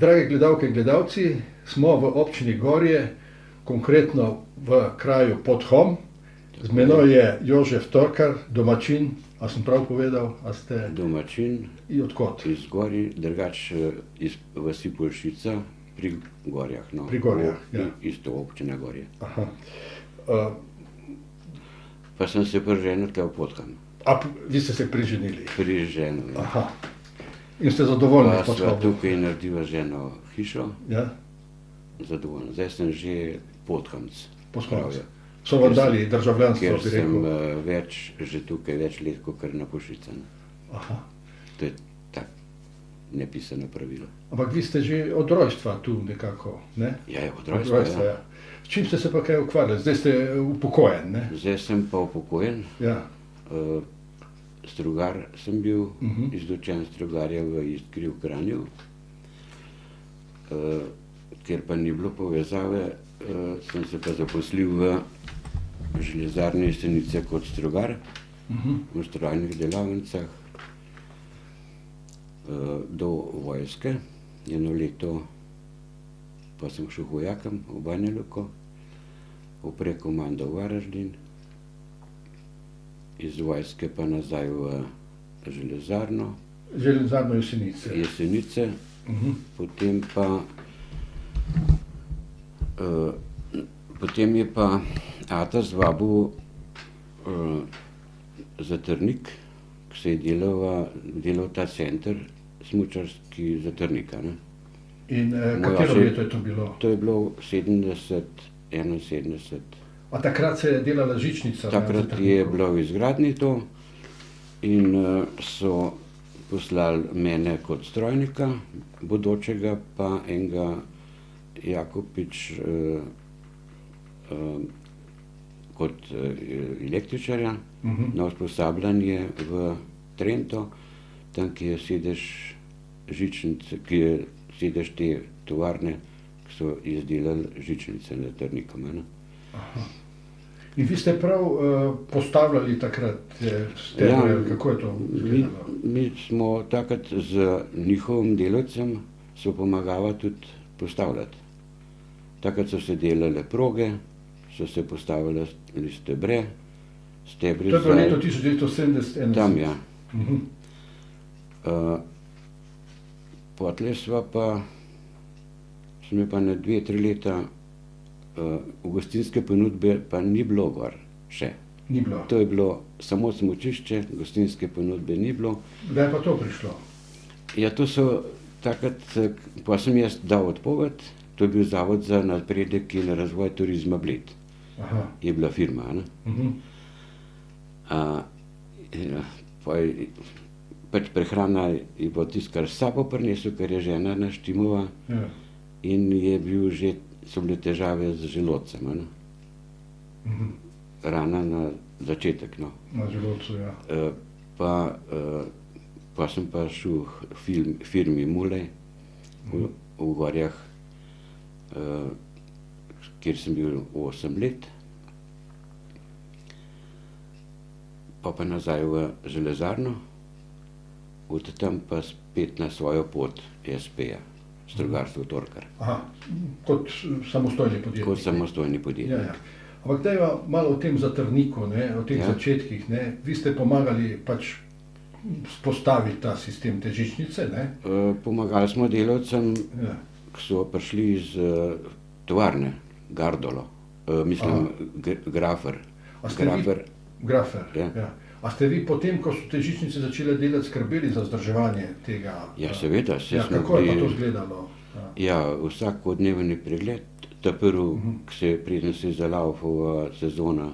Drage gledalke in gledalci, smo v občini Gorje, konkretno v kraju Podhom. Z menoj je Jožef Torkar, domačin, a sem prav povedal, a ste... Domačin. In odkot? Iz Gorij, drugač iz vasi Poljšica pri Gorjah, no. Pri Gorjah, ja. Isto občina Gorje. Aha. Pa sem se priženil tukaj v Podhom. Vi ste se priženili? Priženil, ja. Aha. In ste zadovoljni v Pa sva Podhomu? tukaj naredila z eno hišo, Ja, zadovoljen. Zdaj sem že Podhomc. Podhomc. So vam dali državljanstvo, Ker bi sem rekel? že tukaj več let, kakor na Poljšica. Aha. To je tako nepisano pravilo. Ampak vi ste že od rojstva tu nekako, ne? Ja, od Od rojstva, ja. ja. S čim ste se pa kaj ukvarjali? Zdaj ste upokojen, ne? Zdaj sem pa upokojen. Ja. Strugar sem bil, izučen strugarja v Iskri v Kranju. Ker pa ni bilo povezave, sem se pa zaposlil v železarni Jesenice kot strugar, v strojnih delavnicah do vojske. Eno leto pa sem šel vojakom v Banjaluko, v prekomando v Varaždin, iz vojske pa nazaj v železarno. Železarno Jesenice. Jesenice, potem je pa ata zvabil za Trnik, ko se je delal ta center smučarski za Trnika, ne. In katero leto je to bilo? To je bilo 70, 71. A takrat se je delala žičnica? Takrat je bilo v izgradnji to in so poslali mene kot strojnika, bodočega pa enega Jakopič kot električarja na usposabljanje v Trento, tam, ki je sedež žičnice, ki je sedež te tovarne, ki so izdelali žičnice na Trnikom, ne. Aha. In vi ste prav postavljali takrat stebre, kako je to izgledalo? Mi smo takrat z njihovim delavcem so pomagala tudi postavljati. Takrat so se delale proge, so se postavljale stebre, stebri za... To je bilo leto 1970? Tam, ja. Potlej sva pa, sem pa na 2-3 leta, gostinske ponudbe pa ni bilo gor še. Ni bilo? To je bilo samo smučišče, gostinske ponudbe ni bilo. Kdaj je pa to prišlo? Ja, to so takrat, pa sem jaz dal odpoved, to je bil Zavod za napredek in razvoj turizma Bled. Aha. Je bila firma, ne. Pač prehrana je bilo tisto, kar s sabo prinesel, ker je žena naštimala in so bile težave z želodcem, ne. Rana na začetek, no. Na želodcu, ja. Pa sem pa šel v firmi Mulej v Gorjah, kjer sem bil 8 let. Pa nazaj v železarno, od tam pa spet na svojo pot SP-ja, Strugarstvo Torkar. Aha, kot samostojni podjetnik. Kot samostojni podjetnik. Ja, ja. Ampak dajva malo o tem Zatrniku, ne, o teh začetkih, ne. Vi ste pomagali pač vzpostaviti ta sistem te žičnice, ne? Pomagali smo delavcem, ki so prišli iz tovarne, Gardolo, Grafer. Grafer, ja. A ste vi potem, ko so te žičnice začele delati, skrbeli za vzdrževanje tega? Ja, seveda. Kako je pa to izgledalo? Ja, vsakodnevni pregled. Ta prvi, preden se je zalaufala sezona,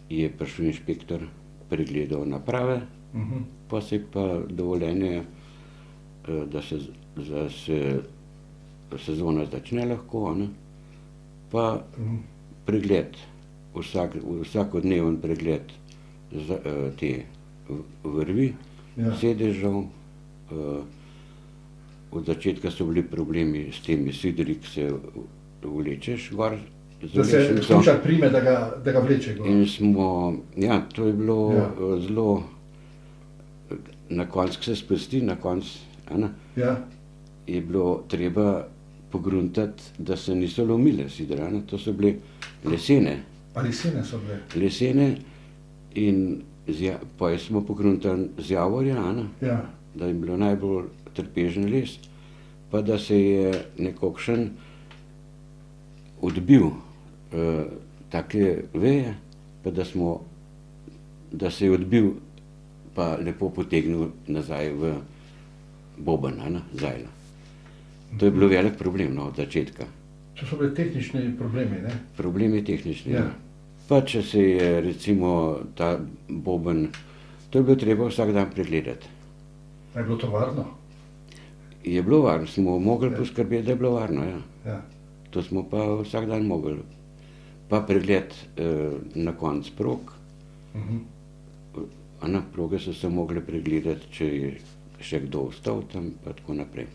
je prišel inšpektor, pregledal naprave, pa se je pa dovoljenje, da se sezona začne lahko, ne, pa pregled, vsakodneven pregled te vrvi, sedežev. Od začetka so bili problemi s temi sidri, ki se vlečeš gor. Da se smučar prime, da ga vleče gor. In ja, to je bilo zelo, na koncu se spusti, na koncu, Ja. je bilo treba pogruntati, da se niso lomile sidra, ne. To so bile lesene. A lesene so bile? Lesene in poj smo pogruntali z javorja, a ne, Ja, da je bilo najbolj trpežen les, pa da se je nekakšen odbil take veje, pa da se je odbil pa lepo potegnil nazaj v boben, a ne, zajla. To je bilo velik problem, no, od začetka. to so bili tehnični problemi, ne? Problemi tehnični. Ja. Ja. Pa če se je recimo ta boben, to je bilo treba vsak dan pregledati. A je bilo to varno? Je bilo varno, smo mogli Ja. poskrbeti, da je bilo varno, ja. Ja. To smo pa vsak dan mogli. Pa pregled na koncu prog, a na proge so se mogli pregledati, če je še kdo ostal tam, pa tako naprej.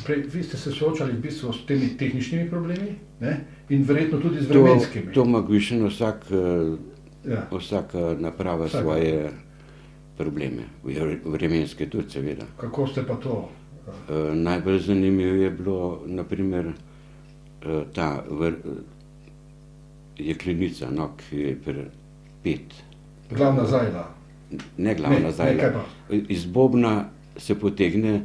Prej, vi ste se soočali v bistvu s temi tehničnimi problemi, ne? In verjetno tudi z vremenskimi. To ima Gvišen Ja. vsaka naprava Vsaka. svoje probleme, vremenske tudi seveda. Kako ste pa to? Najbolj zanimivo je bilo na primer ta jeklenica, no, ki je pet. Glavna zajla. Ne glavna Ne, kaj zajla. pa? Iz bobna se potegne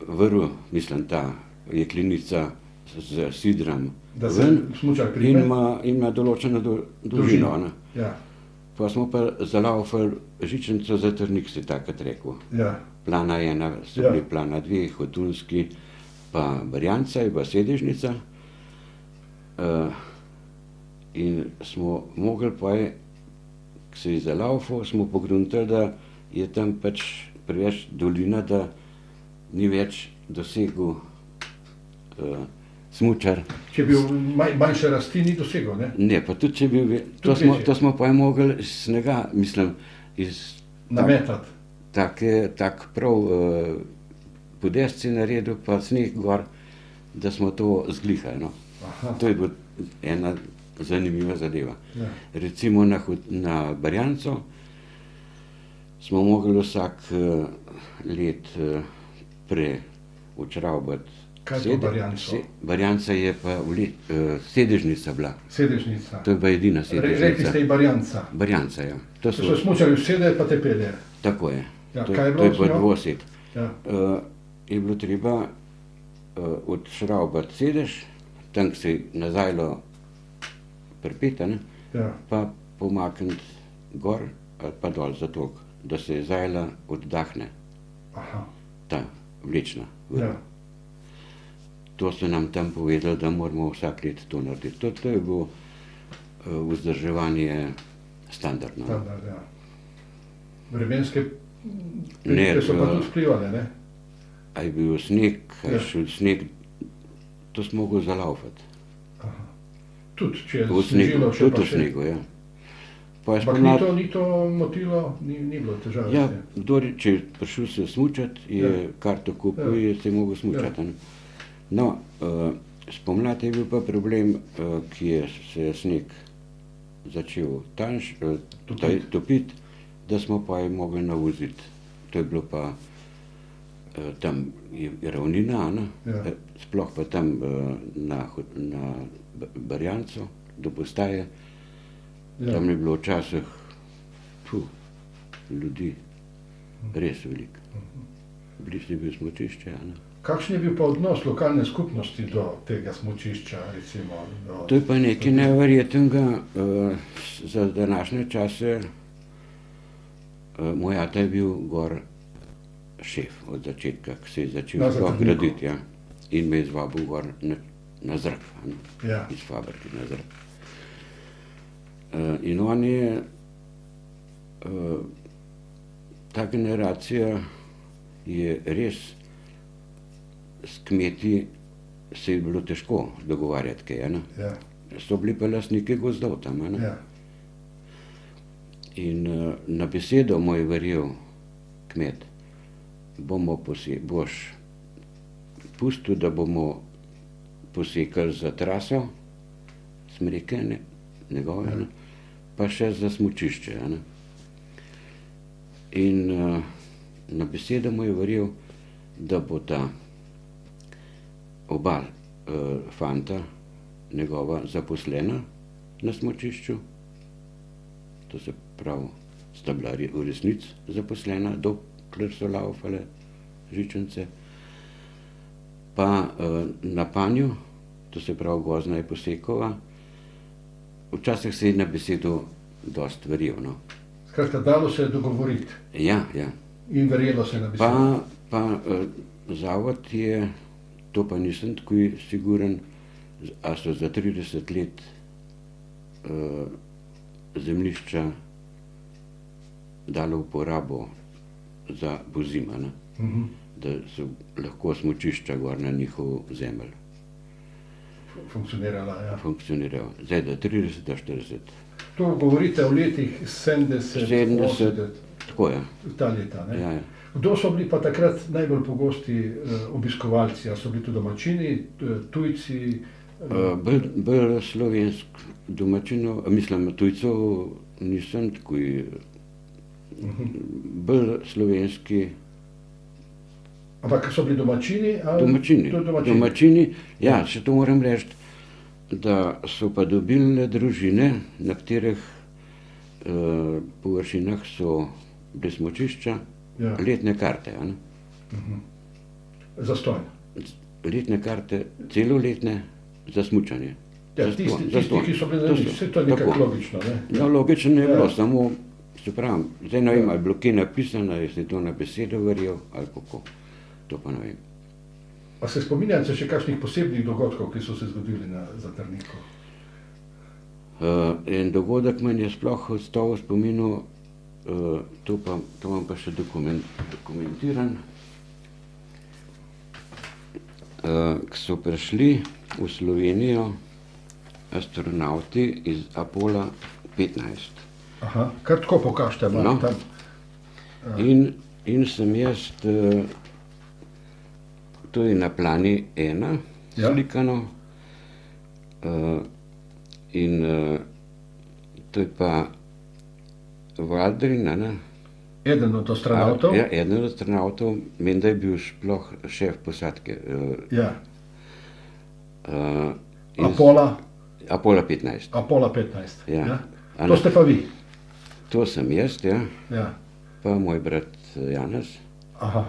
vrv, mislim, ta jeklenica z sidrom Da se ven smučar in prime? ima določeno dolžino. Ne. Ja, Pa smo pa zalaufali žičnico za Trnik, si takrat rekel. ja, Plana 1, so Ja. bili plana 2, Hotunski, pa Barjanca je bila sedežnica. In smo mogli pa, ko se je zalaufal, smo pogruntali, da je tam pač preveč dolina, da ni več dosegel smučar. če je bil manjše rasti, ni dosegel, ne? Ne, pa tudi če bi bil, Tudi večji. to smo pa mogli iz snega, mislim, iz Nametati. tak prav podesci naredil, pa sneg gor, da smo to zglihali, no. Aha, To je bila ena zanimiva zadeva. ja. Recimo na Barjanco smo mogli vsak let preučravati. Kaj je to Barjanco? Barjanca je pa sedežnica bila. Sedežnica. To je bila edina Rekli sedežnica. ste i Barjanca. Barjanca, ja. To so smučari usede pa te pelje. Tako je. Ja, to, kaj je to bilo je z pa njo? dvosed. Ja, Je bilo treba odšravbati sedež, tam se nazajlo pripeta, ne, ja, pa pomakniti gor ali pa dol za tok, da se zajla oddahne, aha, ta vlečna. ja. To so nam tam povedali, da moramo vsak let to narediti. To je bilo vzdrževanje standardno. Standard, ja. Vremenske Ne, prilike so pa tudi vplivali, ne? A je bil sneg, a je Ja. šel sneg, to smo mogli zalaufati. Aha. Tudi, če je V snegu, snežilo še tudi pa v še. snegu, ja. Pa je Ampak spomladi, ni to motilo, ni bilo težave. ja, s tem. kdor, če je prišel se smučati, je Ja. karto kupil, Ja. je se mogel smučati. Ne. No, spomladi je bil pa problem, ki je se sneg začel topiti, da smo pa je mogli navoziti. To je bilo pa tam je ravnina, a ne, Ja. sploh pa tam na Barjanco do postaje. Ja. Tam je bilo včasih ljudi res veliko. Blizu je bil smučišče, a ne. Kakšen je bil pa odnos lokalne skupnosti do tega smučišča, recimo? To je pa nekaj neverjetnega za današnje čase. Moj ata je bil gor šef od začetka, ko se je začel Na sploh Zatrniku. graditi, ja. In me je zvabil gor na zrak, a ne, Ja, iz fabrike na zrak. In on je, ta generacija je res s kmeti se je bilo težko dogovarjati kaj, a ne. ja, So bili pa lastniki gozdov tam, a ne. ja, In na besedo mu je verjel kmet, boš pustil, da bomo posekali za traso smreke, ne, njegove, ne, pa še za smučišče, a ne. In na besedo mu je verjel da bosta oba fanta, njegova, zaposlena na smučišču. To se pravi, sta bila v resnici zaposlena, dokler so laufale žičnice. Pa na panju, to se pravi, gozna je Posekova, včasih se je na besedo dost verjel, no. Skratka, dalo se je dogovoriti Ja, ja. in verjelo se je na besedo. Pa zavod je, to pa nisem tako siguren, a so za 30 let zemljišča dali v uporabo za pozima, ne? Da so lahko smučišča gor na njihov zemelj Funkcionirala, ja. funkcionirajo. Zdaj, da 30, da 40. To govorite o letih 70, 80, Tako je. ta leta, ne? Ja, ja. Kdo so bili pa takrat najbolj pogosti obiskovalci? A so bili to domačini, tujci? Bolj slovensk domačinov, mislim, tujcev nisem tako, bolj slovenski. Ampak so bili domačini? Ali Domačini. to Domačini, ja, še to moram reči, da so pa dobili družine, na katerih površinah so bile smučišča, Ja. letne karte. A ne? Zastonj. Letne karte, celoletne za smučanje. Ja, Zastonj, tisti, zastonj. ki so bili To za njih, so, vse to je nekako tako. logično, ne? No, logično je Ja. bilo, samo, se pravi, zdaj ne vem, ali je bilo kje napisano, ali si to na besedo verjel, ali kako. To pa ne vem. A se spominjate še kakšnih posebnih dogodkov, ki so se zgodili na Zatrniku? En dogodek meni je sploh ostal v spominu, to imam pa še dokumentiran. Ko so prišli v Slovenijo astronavti iz Apola 15. Aha, kar tako pokažite malo No. tam. In sem jaz, to je na plani 1 Ja. slikano, in to je pa Valdrin, a ne? Eden od astronautov. Ja, eden od astronautov, menda je bil sploh šef posadke. Ja. iz Apola 15. 15. Ja. Ja. A To ne? ste pa vi. To sem jaz, ja, Ja. pa moj brat Janez. Aha.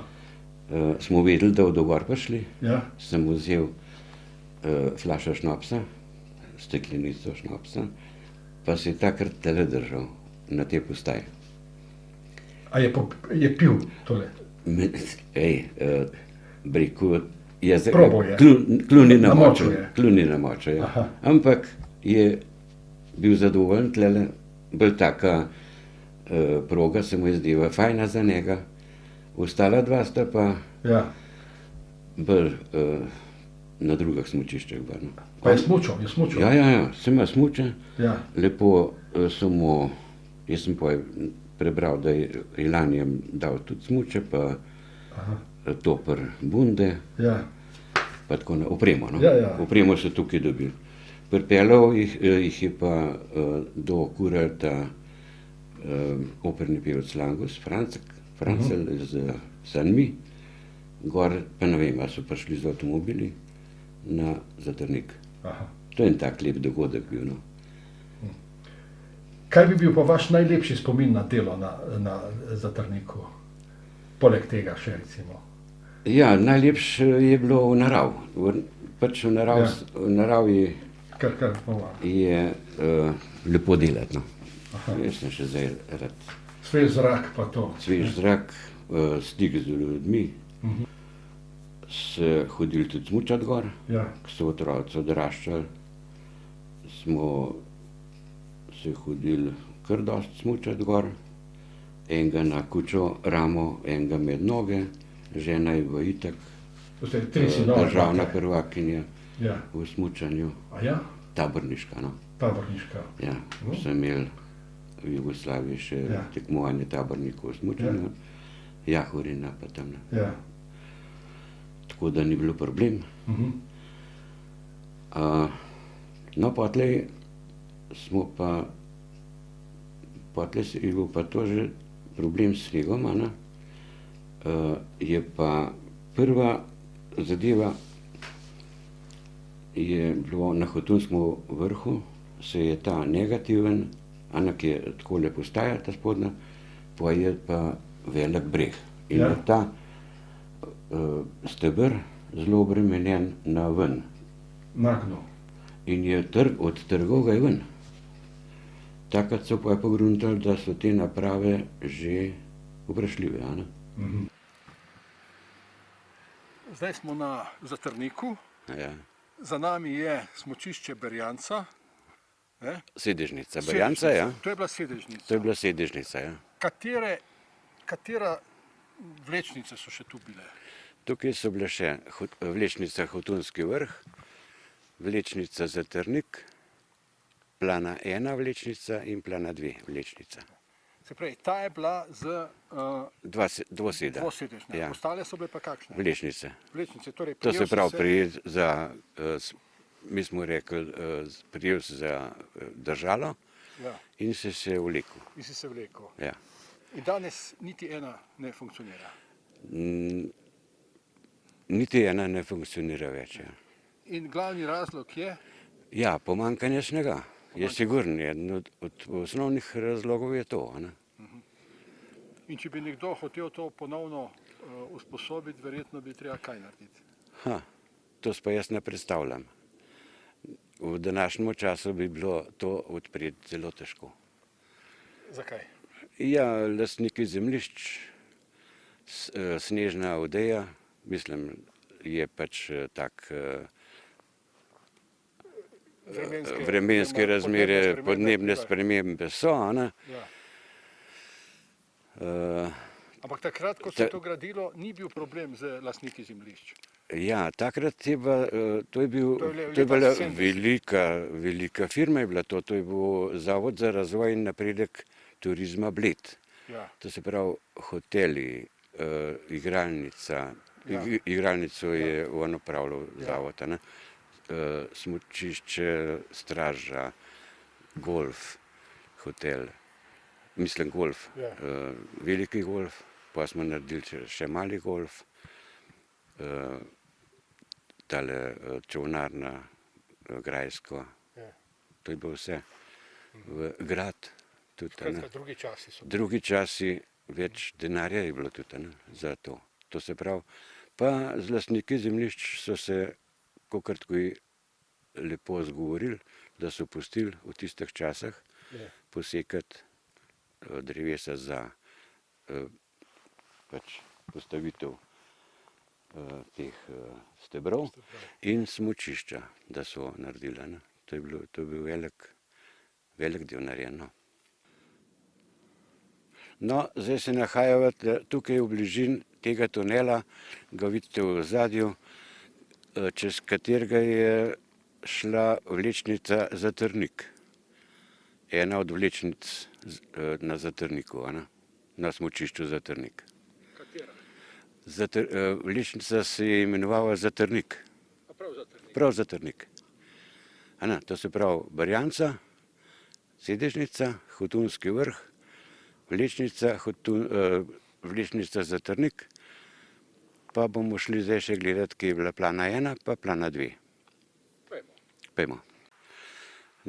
Smo vedeli, da bodo gor prišli. Ja. Sem vzel flašo šnopsa, steklenico šnopsa, pa se je takrat tele držal na te postaji. A je pil tole? Breku, jezik, Probal je. kluni Namočil namočil, je. kluni namočil, ja. Aha. Ampak je bil zadovoljen tlele, bolj taka proga se mu je zdela fajna za njega, ostala dva sta pa Ja. bolj na drugih smučiščih. No. Pa je smučal, je smučal. Ja, sem jaz smučal, Ja. lepo so mu, jaz sem prebral, da je lani dal tudi smuče, pa Aha. toper bunde, Ja. pa tako na opremo. No? Ja, ja. Opremo so tukaj dobili. Pripeljal jih je pa do Kurata operni pevec Langus, Francel z Sanmi, gor pa ne vem, ali so prišli z avtomobili na Zatrnik. Aha. To je en tak lep dogodek bil. No. Kaj bi bil pa vaš najlepši spomin na delo na Zatrniku? Poleg tega še recimo. Ja, najlepše je bilo v narav. Pač v naravi Kar pova. je lepo delati. No. Aha. Jaz sem še zdaj rad. Svež zrak pa to. Svež zrak, stik z ljudmi. Se hodili tudi smučat gor, Ja. ko so otroci odraščali. Smo se hodili kar dosti smučat gor. Enega na kučo ramo, enega med noge, žena je v itak, To ste tri sinove. državna imate. prvakinja Ja. v smučanju, A ja? taborniška. No. Taborniška. Ja, sem imel v Jugoslaviji še Ja. tekmovanje tabornikov v smučanju, Jahorina pa tam. Ja. Tako da ni bilo problem. No, potlej smo pa, potlej je bil pa to že problem s snegom, a ne. Je pa Prva zadeva je bilo na Hotunskem vrhu, se je ta negativen, ki je takole postaja, ta spodnja, pa je pa velik breg. In je ta steber zelo obremenjen na ven. Nagno. In je odtrgal ga je ven. Takrat so pa pogruntali, da so te naprave že vprašljive. Zdaj smo na Zatrniku, Ja. za nami je smučišče Berjanca. Sedežnica Berjanca, ja. To je bila sedežnica. To je bila sedežnica, ja. Katera vlečnice so še tu bile? Tukaj so bile še vlečnica Hotunski vrh, vlečnica Zatrnik, plana 1 vlečnica in plana 2 vlečnica. Se pravi, ta je bila z Dvoseda. dvosedežna, Ja. ostale so bile pa kakšne? Vlečnice. Vlečnice, torej To se prijel si pravi, mi smo rekli, prijel si za držalo Ja, in si se vlekel. in si se vlekel. Ja. In danes niti ena ne funkcionira. Niti ena ne funkcionira več. Ja. In glavni razlog je, Ja, pomanjkanje snega. Je sigurno, eden od osnovnih razlogov je to. in če bi nekdo hotel to ponovno usposobiti, verjetno bi treba kaj narediti. To pa jaz ne predstavljam. V današnjem času bi bilo to odpreti zelo težko. Zakaj? Ja, lastniki zemljišč, snežna odeja, mislim, je pač tak vremenske razmere, podnebne spremembe so. Ja. Ampak takrat, ko se je to gradilo, ni bil problem z lastniki zemljišč. Ja, takrat je bila, to je leta bila 70. velika firma je bila to je bil Zavod za razvoj in napredek turizma Bled. Ja. To se pravi hoteli, igralnica, igralnico je on upravljal zavod, smučišče, straža, golf, hotel, mislim golf, veliki golf, pa smo naredili še mali golf, tale čolnarna, grajsko, to je bilo vse. V grad tudi. Drugi časi so. Drugi časi, več denarja je bilo tudi za to. To se pravi, pa z lastniki zemljišč so se kakor tako lepo zgovorili, da so pustili v tistih časih posekati drevesa za pač postavitev teh stebrov in smučišča, da so naredili. To je bil velik del narejeno. No, zdaj se nahajamo tukaj v bližini tega tunela, ga vidite v ozadju, čez katerega je šla vlečnica Zatrnik. Ena od vlečnic na Zatrniku, na smučišču Zatrnik. Katera? Vlečnica se je imenovala Zatrnik. A prav Zatrnik? Prav Zatrnik. To se pravi Berjanca, sedežnica, Hotunski vrh, vlečnica Zatrnik, pa bomo šli zdaj še gledati, ki je bila plana 1 pa plana 2. Pejmo.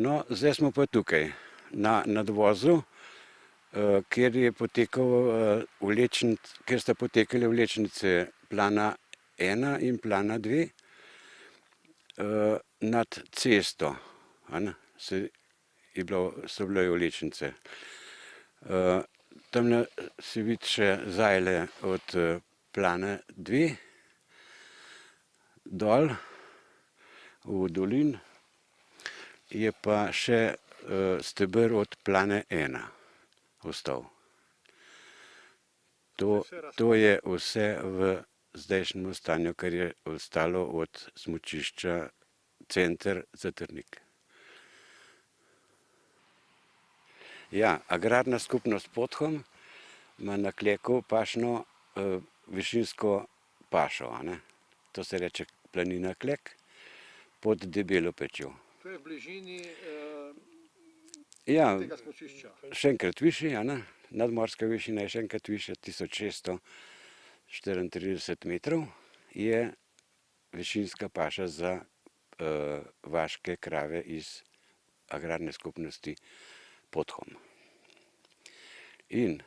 No, zdaj smo pa tukaj, na nadvozu, kjer sta potekale vlečnice plana 1 in plana 2, nad cesto, so bile vlečnice. Tamle se vidi še zajle od plana 2, dol v dolin je pa še steber od plane 1 ostal. To je vse v zdajšnjem stanju, kar je ostalo od smučišča Center Zatrnik. Ja, agrarna skupnost Podhom ima na Kleku pašno višinsko pašo. To se reče planina Klek pod Debelo pečjo. To je v bližini Ja, tega smučišča. še enkrat višji, nadmorska višina je še enkrat višja, 1634 metrov je večinska paša za vaške krave iz agrarne skupnosti Podhom. In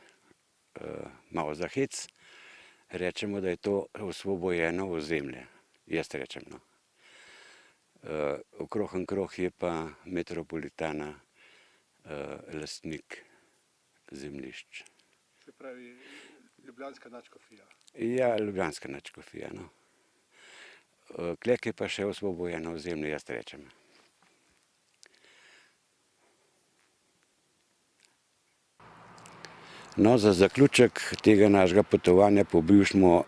malo za hec rečemo, da je to osvobojeno ozemlje. Jaz rečem, no. Okrog in krog je pa metropolitana lastnik zemljišč. Se pravi, ljubljanska nadškofija. Ja, ljubljanska nadškofija, no. Klek je pa še osvobojeno ozemlje, jaz rečem. No, za zaključek tega našega potovanja po bivšemu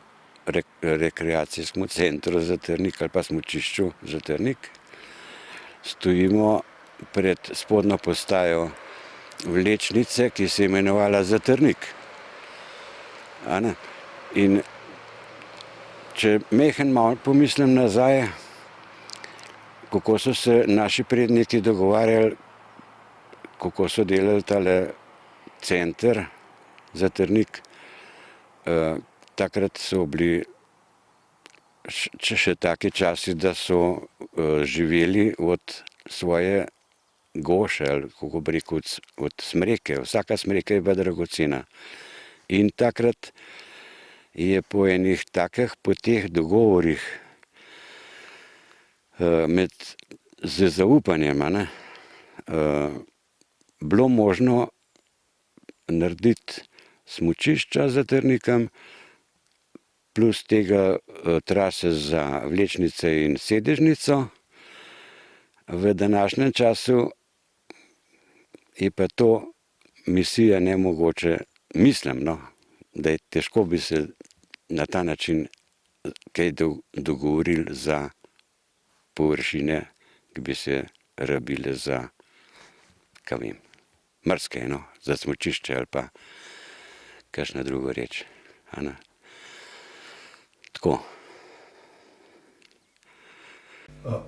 rekreacijskemu centru Zatrnik ali pa smučišču Zatrnik stojimo pred spodnjo postajo vlečnice, ki se je imenovala Zatrnik. In če mehen malo pomislim nazaj, kako so se naši predniki dogovarjali, kako so delali tale center Zatrnik, takrat so bili še taki časi, da so živeli od svoje goše, ali kako bi rekel, od smreke. Vsaka smreka je bila dragocena. In takrat je po enih takih poteh, dogovorih z zaupanjem, bilo možno narediti smučišča za Zatrnikom, plus tega trase za vlečnice in sedežnico. V današnjem času je pa to misija nemogoče. Mislim, no, da je težko bi se na ta način kaj dogovorili za površine, ki bi se rabile za, kaj vem, marsikaj, no, za smučišče ali pa kakšna druga reč. Tako.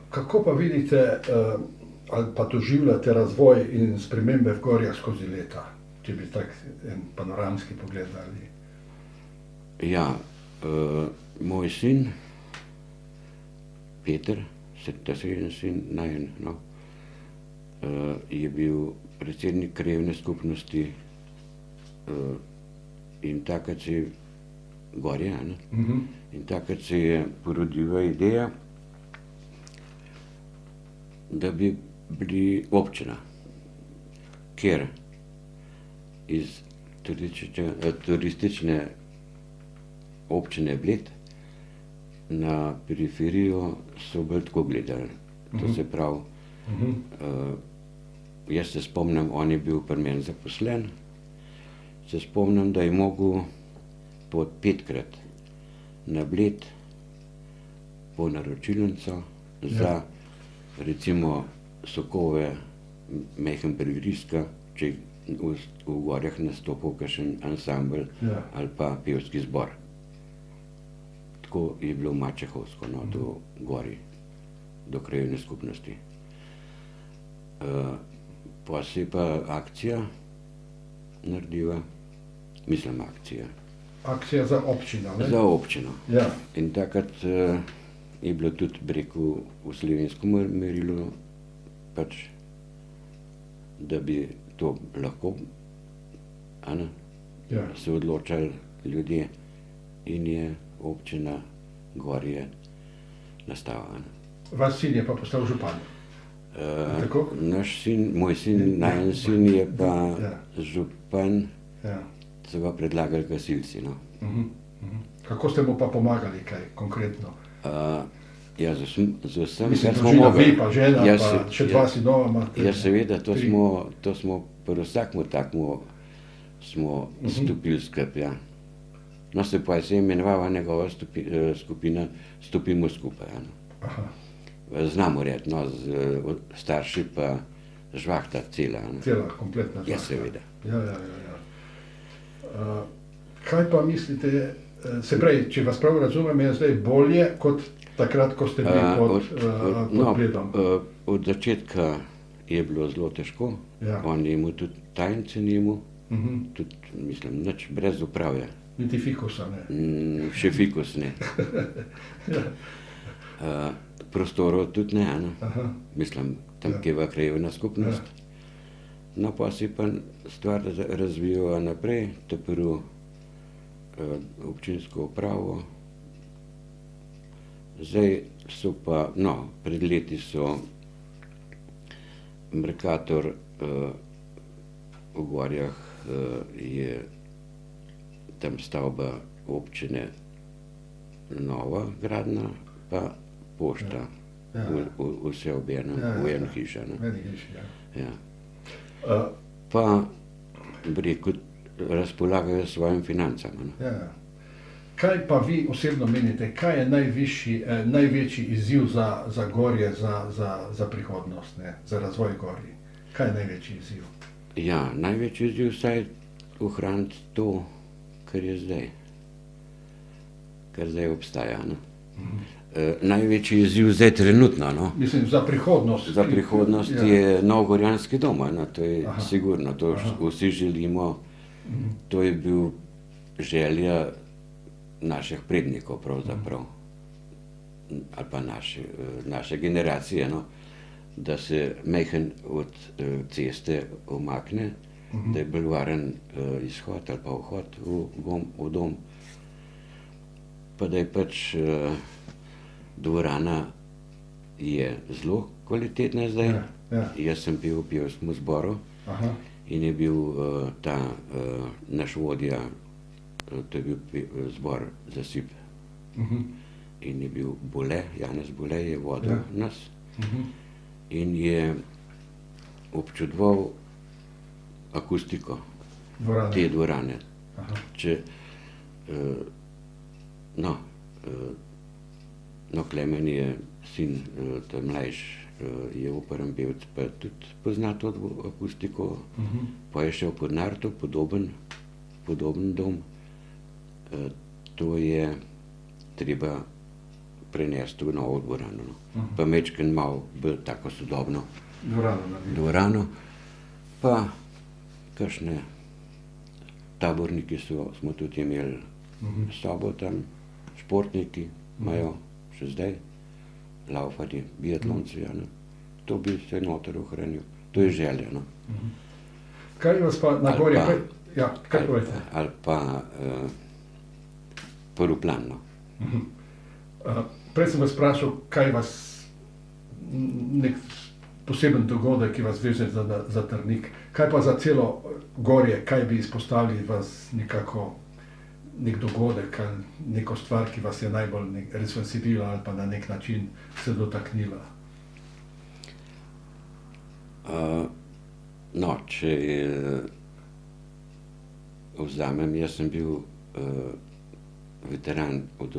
Kako pa vidite ali pa doživljate razvoj in spremembe v gorjah skozi leta, če bi tak en panoramski pogled dali? Ja, moj sin, Peter, ta srednji sin, najin, no, je bil predsednik krajevne skupnosti in takrat se je gorje, in takrat se je porodila ideja, da bi bili občina, ker iz turistične občine Bled na periferijo so bolj tako gledali. To se pravi, jaz se spomnim, on je bil pri meni zaposlen, se spomnim, da je mogel po 5-krat na Bled po naročilnico za recimo sokove, mehen prigrizka, če v gorjah nastopil kakšen ansambel ali pa pevski zbor. Tako je bilo mačehovsko, no, do gori, do krajevne skupnosti. Pa se je pa akcija naredila, mislim akcija. Akcija za občino, ne? Za občino. Ja. In takrat je bilo tudi, bi rekel, v slovenskem merilu, pač, da bi to lahko, se odločali ljudje in je občina Gorje nastala. Vaš sin je pa postal župan. Tako? Naš sin, moj sin, najin sin je pa župan, so ga predlagali gasilci, no. Kako ste mu pa pomagali, kaj konkretno? Ja, z vsem, Mislim, kar smo družina, mogli. vi pa žena, pa še dva sinova imate. Ja, seveda, to smo pri vsakmu takmu smo stopili skupaj, ja. No, se pa je imenovala njegova skupina Stopimo skupaj, Znamo reči, no, starši pa žvahta cela. Cela, kompletna žvahta. Ja, seveda. Kaj pa mislite, se pravi, če vas prav razumem, je zdaj bolje kot takrat, ko ste bili pod Bledom? Od začetka je bilo zelo težko, on je imel tudi tajnice, tudi, mislim, nič brez uprave, Niti fikusa, ne. Še fikus ne. Prostorov tudi ne, ne. Aha. Mislim, tam kje v krajevna skupnost. No, pa si pa stvar razvijala naprej, te prvo občinsko upravo. Zdaj so pa, no, pred leti so Mercator v Gorjah je tam stavba občine nova gradna, pa pošta. Ja. Vse ob enem, v eno hišo, ne. Meni hiši, ja. Ja. Pa, bi rekel, razpolagajo s svojimi financami, ne. Ja. Kaj pa vi osebno menite, kaj je največji izziv za Gorje, za prihodnost, ne, za razvoj Gorij? Kaj je največji izziv? Ja, največji izziv vsaj ohraniti to, kar je zdaj. Kar zdaj obstaja, ne. Največji izziv zdaj trenutno, no. Mislim, za prihodnost. Za prihodnost je novogorjanski dom, ne, to je Aha. sigurno, to vsi želimo. To je bil želja naših prednikov pravzaprav, ali pa naše generacije, no, da se majhen od ceste umakne, da je bolj varen izhod ali pa vhod v dom, pa da je pač dvorana je zelo kvalitetna zdaj. Ja. Jaz sem bil v pevskem zboru. Aha. In je bil ta naš vodja, to je bil zbor Zasip. In je bil Bole, Janez Bole je vodil nas. In je občudoval akustiko te dvorane. Če, no, Klemen je sin, ta mlajš, je operen pevec, pa tudi pozna to akustiko. Pa je šel pod Narto, podoben dom. To je treba prenesti v novo dvorano, no. Pa majčkeno malo bolj tako sodobno dvorano. Pa kakšne taborniki smo tudi imeli sobo tam, športniki imajo še zdaj, laufati, biatlonci, ja, ne. To bi se noter ohranil, to je želja, no. Kaj vas pa na Gorje, ja, kaj povejte? Ali pa prvoplan, no. Prej sem vas vprašal, kaj vas, nek poseben dogodek, ki vas veže za Trnik. Kaj pa za celo Gorje, kaj bi izpostavili vas nekako, nek dogodek ali neko stvar, ki vas je najbolj razveselila ali pa na nek način se dotaknila? No, če vzamem, jaz sem bil veteran od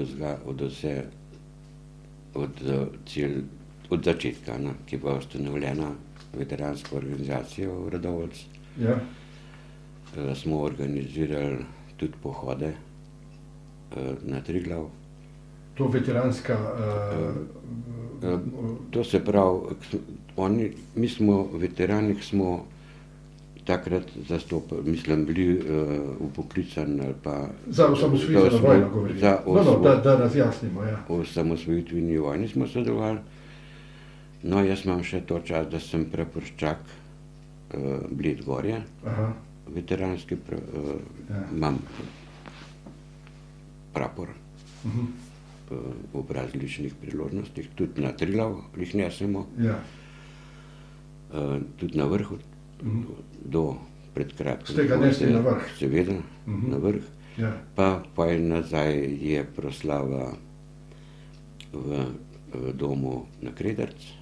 začetka, ne, ki je bila ustanovljena veteranska organizacija v Radovljici. Ja. Smo organizirali tudi pohode na Triglav. To veteranska... To se pravi, mi smo veterani, smo takrat bili upoklicani ali pa... Za osamosvojitveno vojno govorite. Da razjasnimo, ja. V osamosvojitveni vojni smo sodelovali. No, jaz imam še to čas, da sem praporščak Bled Gorje, veteranski, imam prapor ob različnih priložnostih, tudi na Triglav jih nesemo, tudi na vrhu, do pred kratkim. Ste ga nesli na vrh? Seveda, na vrh. Pa je nazaj je proslava v domu na Kredrc,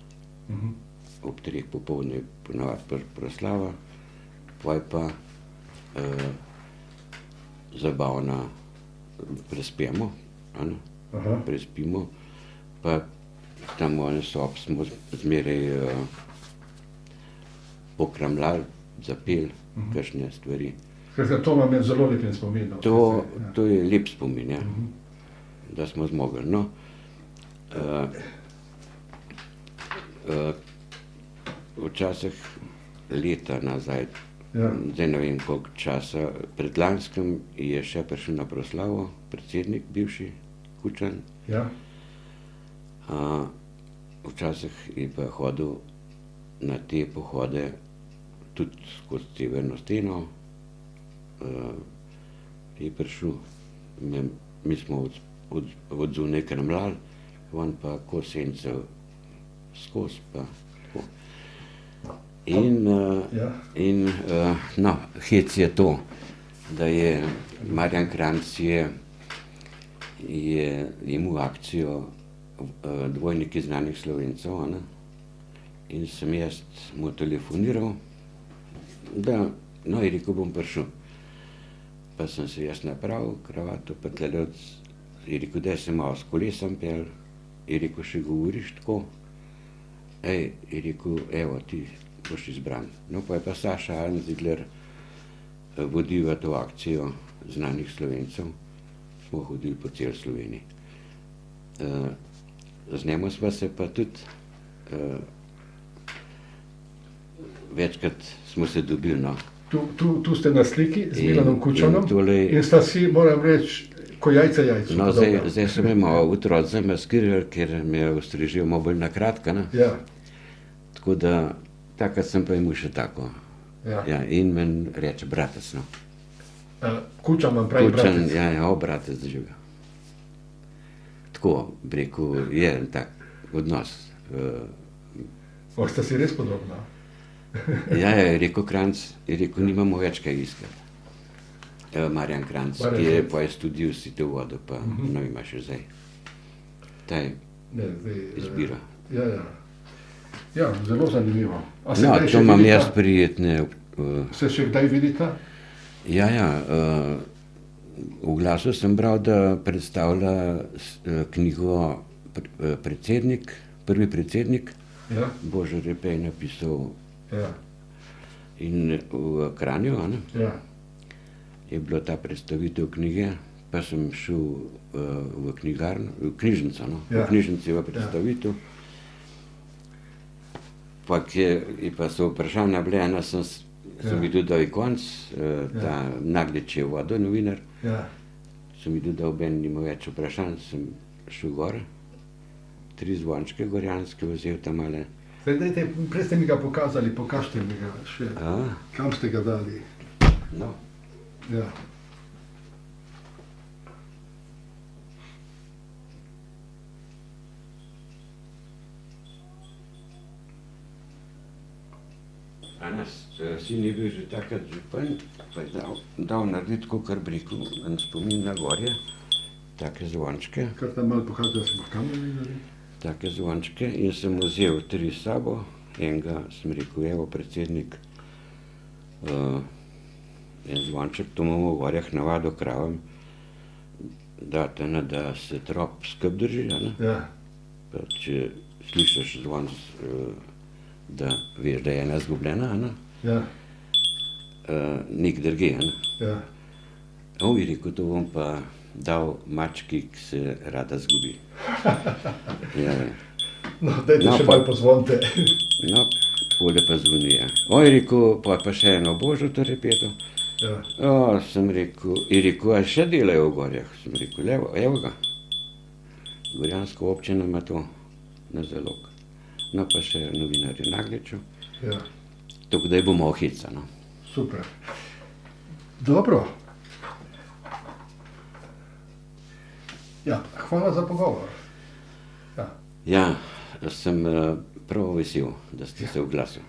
ob 3 popoldne ponavadi proslava, pa je pa zabavna, prespemo, prespimo, pa tam v eni sobi smo zmeraj pokramljali, zapeli kakšne stvari. Skratka, to vam je zelo lep spomin. To je lep spomin, ja, da smo zmogli. No, včasih leta nazaj, Ja. Zdaj ne vem, koliko časa, predlanskem je še prišel na proslavo predsednik, bivši Kučan. Ja. Včasih je pa hodil na te pohode tudi skozi Severno steno. Je prišel, mi smo od zunaj krmljali, on pa ko sence skozi pa tako. In no, hec je to, da je Marjan Kranjc je imel akcijo Dvojniki znanih Slovencev, ne? In sem jaz mu telefoniral, da, no, je rekel, bom prišel. Pa sem se jaz napravil, kravato, pa tlele je rekel, daj se malo s kolesom pel, je rekel, še govoriš tako? Je rekel, evo, ti boš izbran. No, pa je pa Saša Anzidler vodil to akcijo znanih Slovencev, smo hodili po celi Sloveniji. Z njemu sva se pa tudi večkrat smo se dobili, no. Tu ste na sliki z Milanom Kučanom in sta si, moram reči, ko jajca jajcu. No, zdaj so me malo otroci zamaskirali, ker me je ostrižil malo bolj na kratka, ne. Ja. Tako da, takrat sem pa imel še tako. Ja, in meni reče bratec, no. Kučan vam pravi bratec? Ja, bratec žiga. Tako, bi rekel, je tak odnos. Sta si res podobna? Ja, je rekel Kranjc, je rekel, nimamo več kaj iskati. Marjan Kranjc, ki je pa studiral si to vodo, pa no ima še zdaj. Ta izbira. Ja, zelo zanimivo. No, to imam jaz prijetne. Se še kdaj vidita? Ja, v glasu sem bral, da predstavlja knjigo predsednik, prvi predsednik, Božo Repej napisal. In v Kranju, je bila ta predstavitev knjige, pa sem šel v knjigarno, v knjižnico, no, v knjižnici v predstavitev. Pa pa so vprašanja bile, ena sem mi tudi dal konc, ta Naglič je vodil, novinar, sem mi tudi dal, ben nima več vprašanj, sem šel gor, 3 zvončke gorjanske vzel tam male. Dajte, prej ste mi ga pokazali, pokažite mi ga še, kam ste ga dali. No. Ja. Sin je bil že takrat župan, pa je dal narediti, kakor bi rekel, en spomin na gorje, take zvončke. Kar tam malo pokazal, da smo v kameru videli. Take zvončke in sem vzel 3 s sabo, enega sem rekel, evo predsednik, en zvonček, to imamo v gorjah navado kravam, date, da se trop skup drži, pa če slišiš zvon, da veš, da je ena zgubljena, nek drge. Je rekel, to bom pa dal mački, ki se rada zgubi. No, dajte še malo pozvonite. No, takole pa zvoni, je rekel, pa še eno Božo to repeto. Sem rekel, je rekel, a še delajo v gorjah? Sem rekel, evo ga. Gorjanska občina ima to na zalog. No, pa še novinarju Nagliču. Tako da je bo malo heca, no. Super. Dobro. Ja, hvala za pogovor. Ja, sem prav vesel, da ste se oglasili.